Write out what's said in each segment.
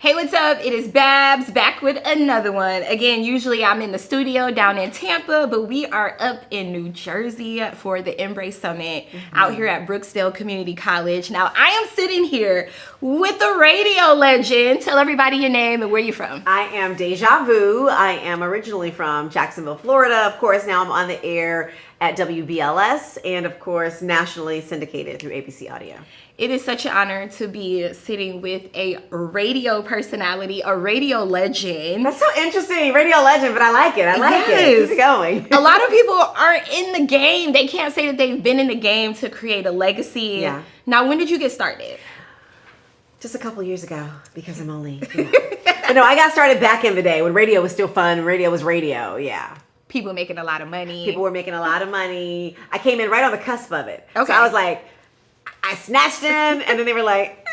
Hey, what's up? It is Babs back with another one. Again, usually I'm in the studio down in Tampa, but we are up in New Jersey for the Mbrace Summit out here at Brooksdale Community College. Now, I am sitting here with a radio legend. Tell everybody your name and where you're from. I am Deja Vu. I am originally from Jacksonville, Florida. Of course, now I'm on the air at WBLS and, of course, nationally syndicated through ABC Audio. It is such an honor to be sitting with a radio personality, a radio legend. That's so interesting. Radio legend, but I like it. I like it. Keep it going. A lot of people aren't in the game. They can't say that they've been in the game to create a legacy. Yeah. Now, when did you get started? Just a couple years ago, because I'm only... But no, I got started back in the day when radio was still fun. Radio was radio, yeah. People making a lot of money. People were making a lot of money. I came in right on the cusp of it. Okay. So I was like... I snatched them, and then they were like,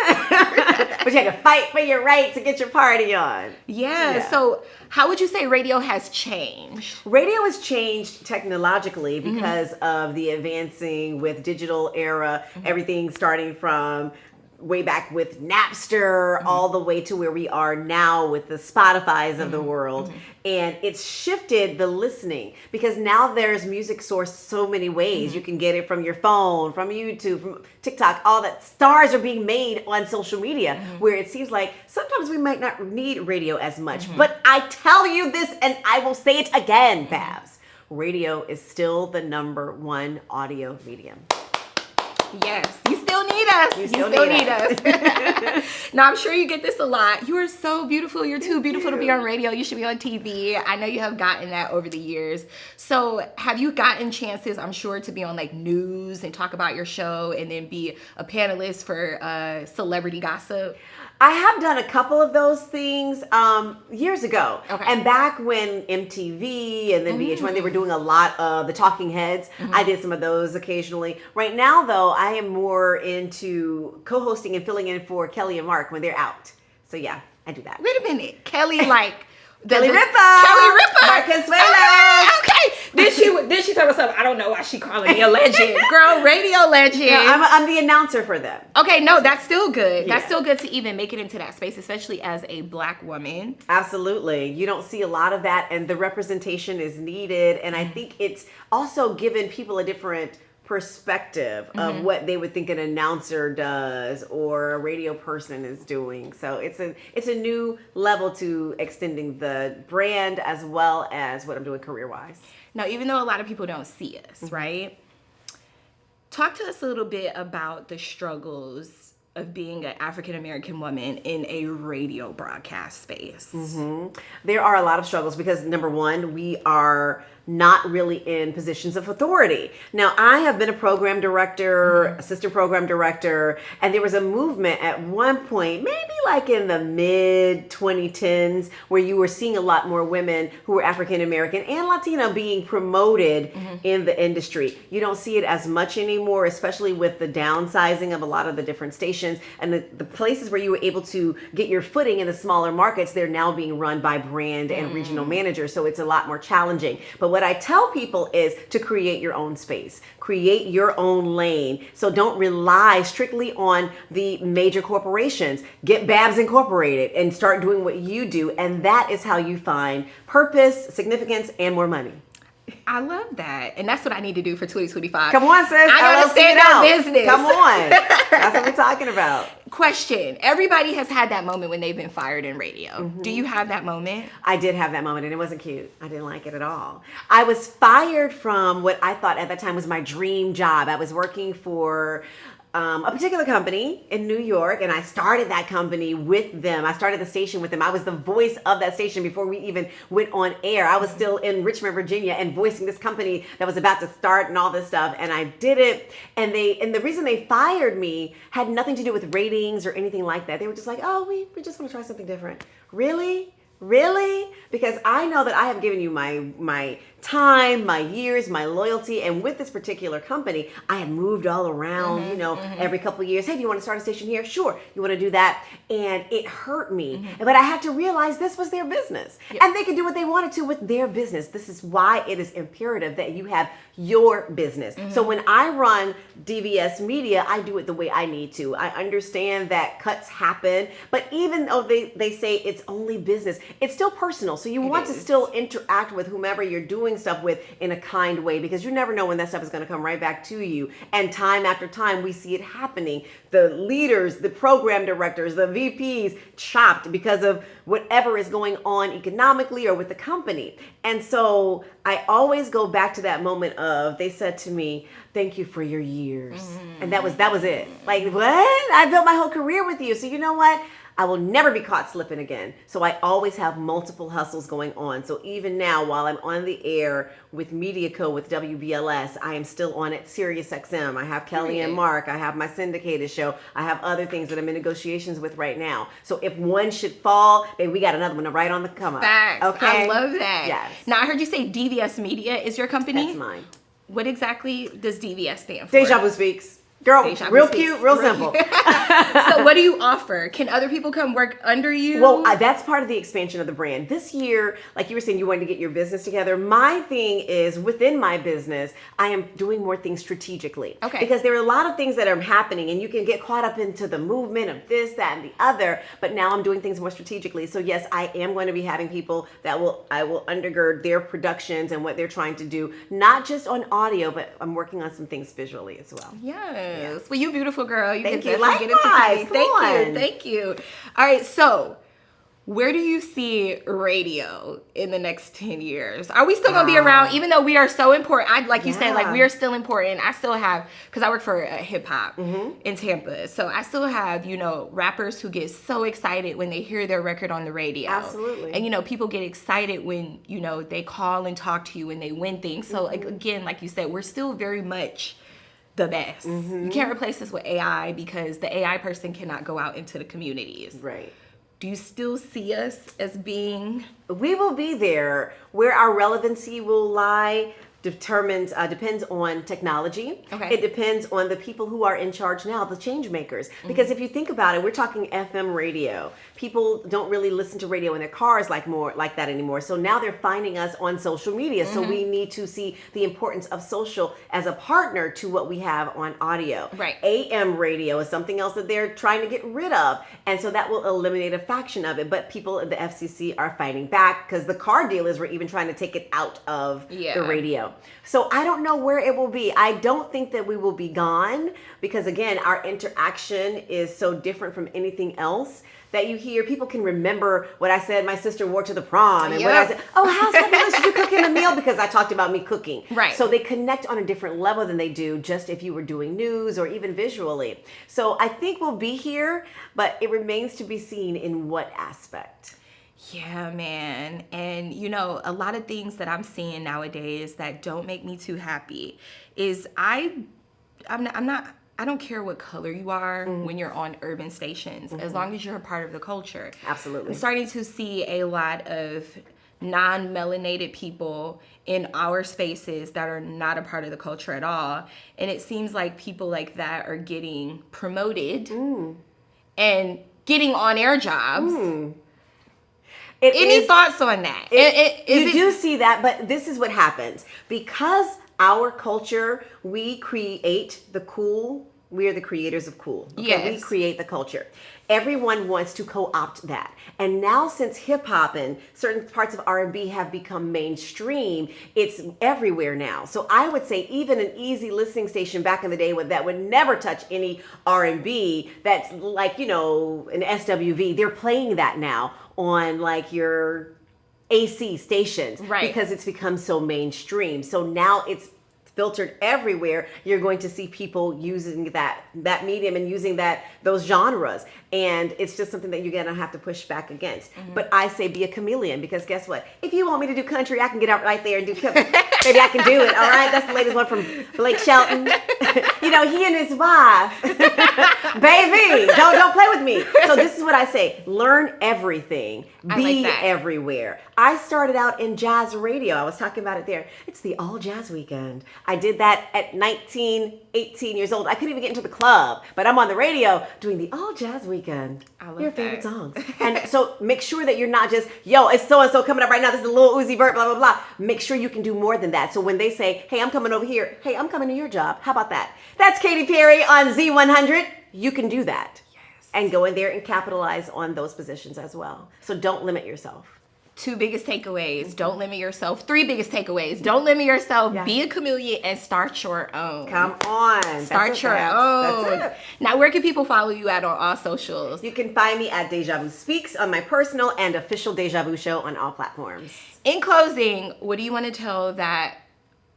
but you had to fight for your right to get your party on. Yeah. So how would you say radio has changed? Radio has changed technologically because of the advancing with digital era, everything starting from way back with Napster all the way to where we are now with the Spotifys of the world. And it's shifted the listening because now there's music sourced so many ways. You can get it from your phone, from YouTube, from TikTok, all that. Stars are being made on social media where it seems like sometimes we might not need radio as much. But I tell you this, and I will say it again, Babs. Radio is still the #1 audio medium. Yes, you still need us. You still need us. Now, I'm sure you get this a lot. You are so beautiful. You're too beautiful to be on radio. You should be on TV. I know you have gotten that over the years. So have you gotten chances, I'm sure, to be on like news and talk about your show and then be a panelist for celebrity gossip? I have done a couple of those things years ago. Okay. And back when MTV and then VH1, they were doing a lot of the talking heads. I did some of those occasionally. Right now, though, I am more into co-hosting and filling in for Kelly and Mark when they're out. So, yeah, I do that. Wait a minute. Kelly, like... Kelly Ripa. Kelly Ripa. Marcus Waylon. Okay. Then she told herself, I don't know why she calling me a legend. Girl, radio legend. Yeah, I'm the announcer for them. Okay, no, that's still good. Yeah. That's still good to even make it into that space, especially as a Black woman. Absolutely. You don't see a lot of that, and the representation is needed. And I think it's also given people a different perspective of what they would think an announcer does or a radio person is doing. So it's a new level to extending the brand as well as what I'm doing career-wise. Now, even though a lot of people don't see us, right? Talk to us a little bit about the struggles of being an African-American woman in a radio broadcast space. There are a lot of struggles because, number one, we are not really in positions of authority. Now, I have been a program director, assistant program director, and there was a movement at one point, maybe like in the mid-2010s, where you were seeing a lot more women who were African-American and Latino being promoted in the industry. You don't see it as much anymore, especially with the downsizing of a lot of the different stations and the places where you were able to get your footing in the smaller markets. They're now being run by brand and regional managers, so it's a lot more challenging. But what I tell people is to create your own space, create your own lane. So don't rely strictly on the major corporations. Get Babs Incorporated and start doing what you do. And that is how you find purpose, significance, and more money. I love that. And that's what I need to do for 2025. Come on, sis. I gotta stand on business. Come on. That's what we're talking about. Question. Everybody has had that moment when they've been fired in radio. Do you have that moment? I did have that moment, and it wasn't cute. I didn't like it at all. I was fired from what I thought at that time was my dream job. I was working for a particular company in New York, and I started that company with them. I started the station with them. I was the voice of that station before we even went on air. I was still in Richmond, Virginia, and voicing this company that was about to start and all this stuff, and I did it. And the reason they fired me had nothing to do with ratings or anything like that. They were just like, oh, we just want to try something different. Really? Really? Because I know that I have given you my time, my years, my loyalty. And with this particular company, I had moved all around, every couple of years. Hey, do you want to start a station here? Sure. You want to do that? And it hurt me. But I had to realize this was their business. Yep. And they could do what they wanted to with their business. This is why it is imperative that you have your business. So when I run DVS Media, I do it the way I need to. I understand that cuts happen, but even though they say it's only business, it's still personal. So you want to still interact with whomever you're doing stuff with in a kind way, because you never know when that stuff is going to come right back to you. And time after time, we see it happening. The leaders, the program directors, the VPs chopped because of whatever is going on economically or with the company. And so I always go back to that moment of, they said to me, thank you for your years. And that was it. Like, what? I built my whole career with you. So you know what? I will never be caught slipping again. So I always have multiple hustles going on. So even now, while I'm on the air with MediaCo with WBLS, I am still on at SiriusXM. I have Kelly and Mark. I have my syndicated show. I have other things that I'm in negotiations with right now. So if one should fall, then we got another one right on the come up. Facts. Okay. I love that. Yes. Now I heard you say DVS Media is your company. That's mine. What exactly does DVS stand for? Deja Vu speaks. Girl, real cute, real simple. So what do you offer? Can other people come work under you? Well, that's part of the expansion of the brand. This year, like you were saying, you wanted to get your business together. My thing is, within my business, I am doing more things strategically. Okay. Because there are a lot of things that are happening, and you can get caught up into the movement of this, that, and the other. But now I'm doing things more strategically. So yes, I am going to be having people that I will undergird their productions and what they're trying to do, not just on audio, but I'm working on some things visually as well. Yes. Well, you beautiful girl. Thank you. Likewise. Thank you. All right. So where do you see radio in the next 10 years? Are we still going to be around, even though we are so important? Like you said, like we are still important. I still have, because I work for hip hop in Tampa. So I still have, rappers who get so excited when they hear their record on the radio. Absolutely. And, people get excited when, they call and talk to you and they win things. So again, like you said, we're still very much the best. You can't replace us with AI because the AI person cannot go out into the communities. Right. Do you still see us as being? We will be there. Where our relevancy will lie depends on technology. Okay. It depends on the people who are in charge now, the change makers. Because if you think about it, we're talking FM radio. People don't really listen to radio in their cars like that anymore. So now they're finding us on social media. So we need to see the importance of social as a partner to what we have on audio. Right. AM radio is something else that they're trying to get rid of. And so that will eliminate a faction of it. But people at the FCC are fighting back because the car dealers were even trying to take it out of the radio. So I don't know where it will be. I don't think that we will be gone because, again, our interaction is so different from anything else that you hear. People can remember what I said my sister wore to the prom and what I said, oh, how's fabulous you cooking a meal because I talked about me cooking. Right. So they connect on a different level than they do just if you were doing news or even visually. So I think we'll be here, but it remains to be seen in what aspect. Yeah, man. And, a lot of things that I'm seeing nowadays that don't make me too happy is I don't care what color you are when you're on urban stations, as long as you're a part of the culture. Absolutely. I'm starting to see a lot of non-melanated people in our spaces that are not a part of the culture at all. And it seems like people like that are getting promoted and getting on-air jobs. Any thoughts on that? You do see that, but this is what happens. Because our culture, we create the cool. We are the creators of cool. Okay? Yes. We create the culture. Everyone wants to co-opt that. And now since hip hop and certain parts of R&B have become mainstream, it's everywhere now. So I would say even an easy listening station back in the day that would never touch any R&B, that's like, an SWV, they're playing that now on like your AC stations. Right. Because it's become so mainstream. So now it's filtered everywhere, you're going to see people using that medium and using those genres. And it's just something that you're going to have to push back against. But I say be a chameleon, because guess what? If you want me to do country, I can get out right there and do country. Maybe I can do it. All right. That's the latest one from Blake Shelton. He and his wife. Baby, don't play with me. So this is what I say. Learn everything. Be everywhere. I started out in jazz radio. I was talking about it there. It's the all jazz weekend. I did that at 19, 18 years old. I couldn't even get into the club, but I'm on the radio doing the all jazz weekend. I love your that. favorite songs. And so make sure that you're not just, it's so-and-so coming up right now. This is a Lil Uzi Vert, blah, blah, blah. Make sure you can do more than that. So when they say, hey, I'm coming over here. Hey, I'm coming to your job. How about that? That's Katy Perry on Z100. You can do that. Yes. And go in there and capitalize on those positions as well. So don't limit yourself. 2 biggest takeaways. Don't limit yourself. 3 biggest takeaways. Don't limit yourself. Yeah. Be a chameleon and start your own. Come on. Start your own. That's it. Now, where can people follow you at on all socials? You can find me at Deja Vu Speaks on my personal and official Deja Vu show on all platforms. In closing, what do you want to tell that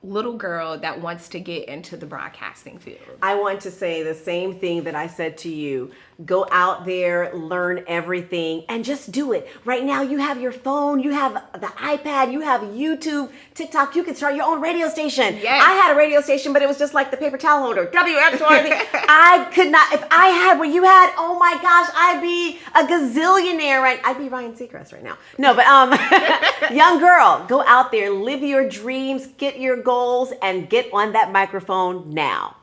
little girl that wants to get into the broadcasting field? I want to say the same thing that I said to you. Go out there, learn everything, and just do it. Right now, you have your phone, you have the iPad, you have YouTube, TikTok. You can start your own radio station. Yes. I had a radio station, but it was just like the paper towel holder. WXYZ. I could not, if I had what you had, oh my gosh, I'd be a gazillionaire, right? I'd be Ryan Seacrest right now. No, but young girl, go out there, live your dreams, get your goals, and get on that microphone now.